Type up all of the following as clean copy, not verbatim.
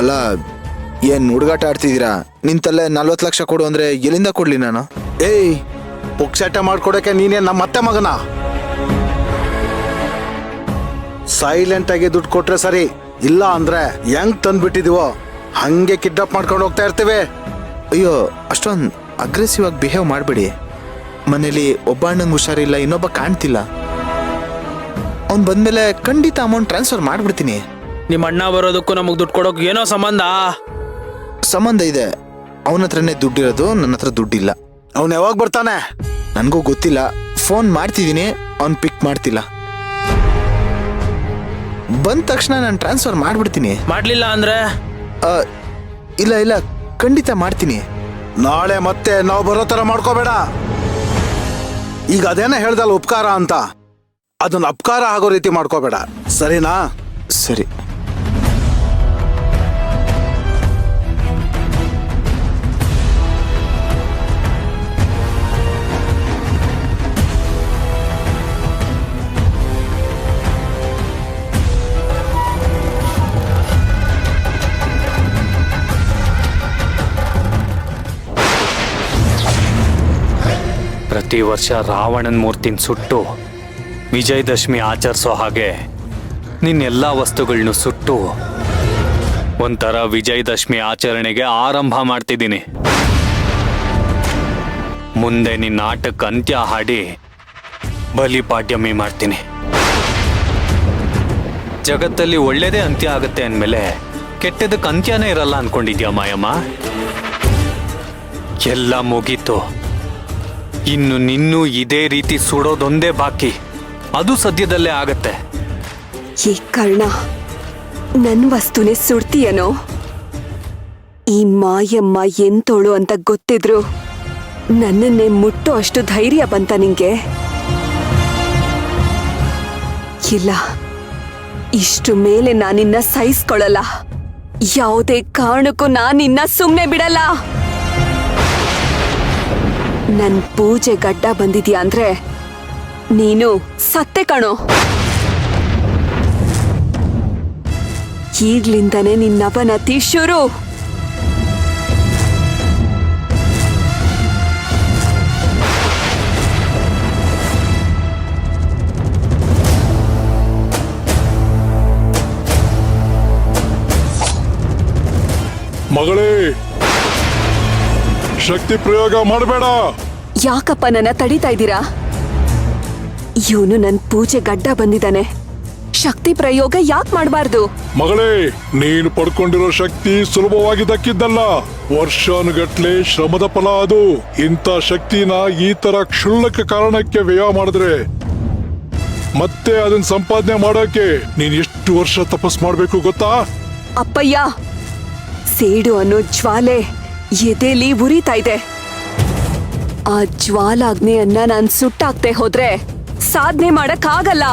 ಅಲ್ಲ, ಏನ್ ಹುಡುಗಾಟ ಆಡ್ತಿದ್ದೀರಾ? ನಿಂತಲ್ಲೇ 40 ಲಕ್ಷ ಕೊಡು ಅಂದ್ರೆ ಎಲ್ಲಿಂದ ಕೊಡ್ಲಿ ನಾನು? ಏಯ್, ಪುಕ್ಸಟ ಮಾಡ್ಕೊಡಕ್ಕೆ ನೀನೇ ನಮ್ಮ ಅತ್ತೆ ಮಗನ? ಸೈಲೆಂಟ್ ಆಗಿ ದುಡ್ಡು ಕೊಟ್ರೆ ಸರಿ, ಇಲ್ಲ ಅಂದ್ರೆ ಹೆಂಗ್ ತಂದ್ಬಿಟ್ಟಿದೀವೋ ಹಂಗೆ ಕಿಡ್ನಾಪ್ ಮಾಡ್ಕೊಂಡು ಹೋಗ್ತಾ ಇರ್ತೀವಿ. ಅಯ್ಯೋ, ಅಷ್ಟೊಂದು ಅಗ್ರೆಸಿವ್ ಆಗಿ ಬಿಹೇವ್ ಮಾಡಬೇಡಿ. ಮನೇಲಿ ಒಬ್ಬ ಅಣ್ಣಂಗೆ ಹುಷಾರಿಲ್ಲ, ಇನ್ನೊಬ್ಬ ಕಾಣ್ತಿಲ್ಲ. ಅವ್ನು ಬಂದ್ಮೇಲೆ ಖಂಡಿತ ಅಮೌಂಟ್ ಟ್ರಾನ್ಸ್ಫರ್ ಮಾಡ್ಬಿಡ್ತೀನಿ. ನಿಮ್ಮ ಅಣ್ಣ ಬರೋದಕ್ಕೂ ನಮಗ್ ದುಡ್ಡು ಕೊಡೋಕೆ ಏನೋ ಸಂಬಂಧ ಇದೆ. ಅವನ ಹತ್ರನೇ ದುಡ್ಡಿರೋದು, ನನ್ನ ಹತ್ರ ದುಡ್ಡಿಲ್ಲ. ಅವ್ನು ಯಾವಾಗ ಬರ್ತಾನೆ? ನನಗೂ ಗೊತ್ತಿಲ್ಲ. ಫೋನ್ ಮಾಡ್ತಿದ್ದೀನಿ, ಅವ್ನು ಪಿಕ್ ಮಾಡ್ತಿಲ್ಲ. ಬಂದ ತಕ್ಷಣ ನಾನು ಟ್ರಾನ್ಸ್ಫರ್ ಮಾಡ್ಬಿಡ್ತೀನಿ. ಮಾಡ್ಲಿಲ್ಲ ಅಂದ್ರೆ? ಇಲ್ಲ ಇಲ್ಲ, ಖಂಡಿತ ಮಾಡ್ತೀನಿ. ನಾಳೆ ಮತ್ತೆ ನಾವು ಬರೋ ತರ ಮಾಡ್ಕೋಬೇಡ. ಈಗ ಅದೇನ ಹೇಳ್ದಲ್ಲ ಉಪಕಾರ ಅಂತ, ಅದನ್ನ ಅಪಕಾರ ಆಗೋ ರೀತಿ ಮಾಡ್ಕೋಬೇಡ, ಸರಿನಾ? ಸರಿ. ಪ್ರತಿ ವರ್ಷ ರಾವಣನ ಮೂರ್ತಿನ ಸುಟ್ಟು ವಿಜಯದಶಮಿ ಆಚರಿಸೋ ಹಾಗೆ ನಿನ್ನೆಲ್ಲ ವಸ್ತುಗಳನ್ನೂ ಸುಟ್ಟು ಒಂಥರ ವಿಜಯದಶಮಿ ಆಚರಣೆಗೆ ಆರಂಭ ಮಾಡ್ತಿದ್ದೀನಿ. ಮುಂದೆ ನಿನ್ನ ಆಟಕ್ಕೆ ಅಂತ್ಯ ಹಾಡಿ ಬಲಿಪಾಡ್ಯಮಿ ಮಾಡ್ತೀನಿ. ಜಗತ್ತಲ್ಲಿ ಒಳ್ಳೇದೇ ಅಂತ್ಯ ಆಗುತ್ತೆ ಅಂದಮೇಲೆ ಕೆಟ್ಟದಕ್ಕೆ ಅಂತ್ಯನೇ ಇರಲ್ಲ ಅನ್ಕೊಂಡಿದ್ಯಾ ಮಾಯಮ್ಮ? ಎಲ್ಲ ಮುಗೀತು. ಇನ್ನು ನಿನ್ನೂ ಇದೇ ರೀತಿ ಸುಡೋದೊಂದೇ ಬಾಕಿ. ಅದು ಸದ್ಯದಲ್ಲೇ ಆಗತ್ತೆ. ಈ ಕರ್ಣ, ನನ್ ವಸ್ತುನೇ ಸುಡ್ತೀಯನೋ? ಈ ಮಾಯಮ್ಮ ಎಂತೋಳು ಅಂತ ಗೊತ್ತಿದ್ರು ನನ್ನನ್ನೇ ಮುಟ್ಟೋ ಅಷ್ಟು ಧೈರ್ಯ ಬಂತ ನಿಂಗೆ? ಇಲ್ಲ, ಇಷ್ಟು ಮೇಲೆ ನಾನಿನ್ನ ಸಹಿಸ್ಕೊಳ್ಳಲ್ಲ. ಯಾವುದೇ ಕಾರಣಕ್ಕೂ ನಾನಿನ್ನ ಸುಮ್ಮನೆ ಬಿಡಲ್ಲ. ನನ್ ಪೂಜೆ ಗಡ್ಡ ಬಂದಿದ್ಯಾ ಅಂದ್ರೆ ನೀನು ಸತ್ತೆ ಕಣೋ. ಈಗ್ಲಿಂದನೇ ನಿನ್ನವನತಿ ಶುರು. ಮಗಳೇ, ಶಕ್ತಿ ಪ್ರಯೋಗ ಮಾಡಬೇಡ. ಯಾಕಪ್ಪ ನನ್ನ ತಡಿತಾ ಇದ್ದೀರಾ? ಇವನು ನನ್ ಪೂಜೆ ಗಡ್ಡ ಬಂದಿದ್ದಾನೆ. ಶಕ್ತಿ ಪ್ರಯೋಗ ಯಾಕೆ ಮಾಡಬಾರ್ದು? ಮಗಳೇ, ನೀನು ಪಡ್ಕೊಂಡಿರೋ ಶಕ್ತಿ ಸುಲಭವಾಗಿ ದಕ್ಕಿದ್ದಲ್ಲ. ವರ್ಷಾನುಗಟ್ಲೆ ಶ್ರಮದ ಫಲ ಅದು. ಇಂಥ ಶಕ್ತಿನ ಈ ತರ ಕ್ಷುಲ್ಲಕ ಕಾರಣಕ್ಕೆ ವ್ಯಯ ಮಾಡಿದ್ರೆ ಮತ್ತೆ ಅದನ್ನ ಸಂಪಾದನೆ ಮಾಡೋಕೆ ನೀನ್ ಎಷ್ಟು ವರ್ಷ ತಪಸ್ ಮಾಡ್ಬೇಕು ಗೊತ್ತಾ? ಅಪ್ಪಯ್ಯ, ಸೇಡು ಅನ್ನೋ ಜ್ವಾಲೆ ಎದೆಲಿ ಉರಿತಾ ಇದೆ. ಆ ಜ್ವಾಲಾಗ್ನಿಯನ್ನ ನಾನ್ ಸುಟ್ಟಾಕ್ತೆ ಹೋದ್ರೆ ಸಾಧನೆ ಮಾಡಕ್ಕಾಗಲ್ಲ.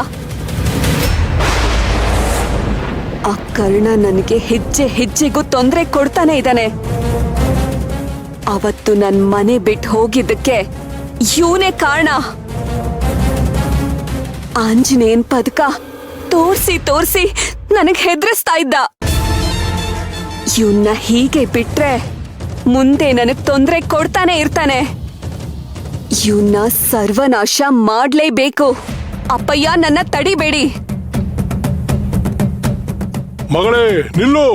ಆ ಕರ್ಣ ನನಗೆ ಹೆಜ್ಜೆ ಹೆಜ್ಜೆಗೂ ತೊಂದರೆ ಕೊಡ್ತಾನೆ ಇದ್ದಾನೆ. ಅವತ್ತು ನನ್ ಮನೆ ಬಿಟ್ಟು ಹೋಗಿದ್ದಕ್ಕೆ ಇವನೇ ಕಾರಣ. ಆಂಜನೇಯನ್ ಪದಕ ತೋರ್ಸಿ ತೋರ್ಸಿ ನನಗ್ ಹೆದರಿಸ್ತಾ ಇದ್ದ. ಇವನ್ನ ಹೀಗೆ ಬಿಟ್ರೆ ಮುಂದೆ ನನಗ್ ತೊಂದರೆ ಕೊಡ್ತಾನೆ ಇರ್ತಾನೆ. ಇವನ್ನ ಸರ್ವನಾಶ ಮಾಡ್ಲೇಬೇಕು. ಅಪ್ಪಯ್ಯ, ನನ್ನ ತಡಿಬೇಡಿ. ಮಗಳೇ, ನಿಲ್ಲು,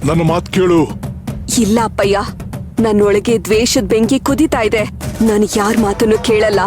ನನ್ನ ಮಾತು ಕೇಳು. ಇಲ್ಲ ಅಪ್ಪಯ್ಯ, ನನ್ನೊಳಗೆ ದ್ವೇಷದ ಬೆಂಕಿ ಕುದೀತಾ ಇದೆ. ನಾನು ಯಾರ ಮಾತನ್ನು ಕೇಳಲ್ಲ.